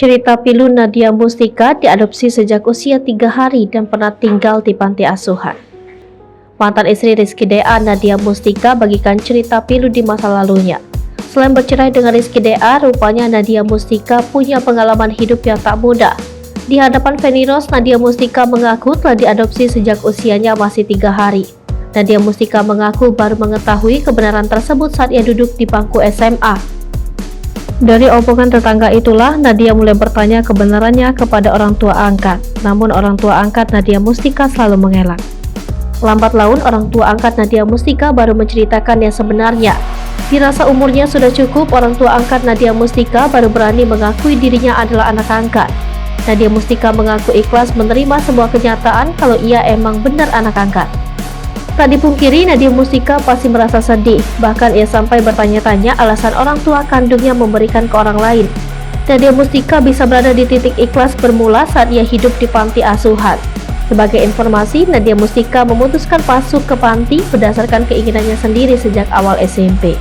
Cerita pilu Nadia Mustika diadopsi sejak usia 3 hari dan pernah tinggal di panti asuhan. Mantan istri Rizky DA, Nadia Mustika, bagikan cerita pilu di masa lalunya. Selain bercerai dengan Rizky DA, rupanya Nadia Mustika punya pengalaman hidup yang tak mudah. Di hadapan Feni Rose, Nadia Mustika mengaku telah diadopsi sejak usianya masih 3 hari. Nadia Mustika mengaku baru mengetahui kebenaran tersebut saat ia duduk di bangku SMA. Dari omongan tetangga itulah Nadia mulai bertanya kebenarannya kepada orang tua angkat. Namun orang tua angkat Nadia Mustika selalu mengelak. Lambat laun orang tua angkat Nadia Mustika baru menceritakan yang sebenarnya. Dirasa umurnya sudah cukup, orang tua angkat Nadia Mustika baru berani mengakui dirinya adalah anak angkat. Nadia Mustika mengaku ikhlas menerima sebuah kenyataan kalau ia emang benar anak angkat. Tak dipungkiri, Nadia Mustika pasti merasa sedih. Bahkan ia sampai bertanya-tanya alasan orang tua kandungnya memberikan ke orang lain. Nadia Mustika bisa berada di titik ikhlas bermula saat ia hidup di panti asuhan. Sebagai informasi, Nadia Mustika memutuskan masuk ke panti berdasarkan keinginannya sendiri sejak awal SMP.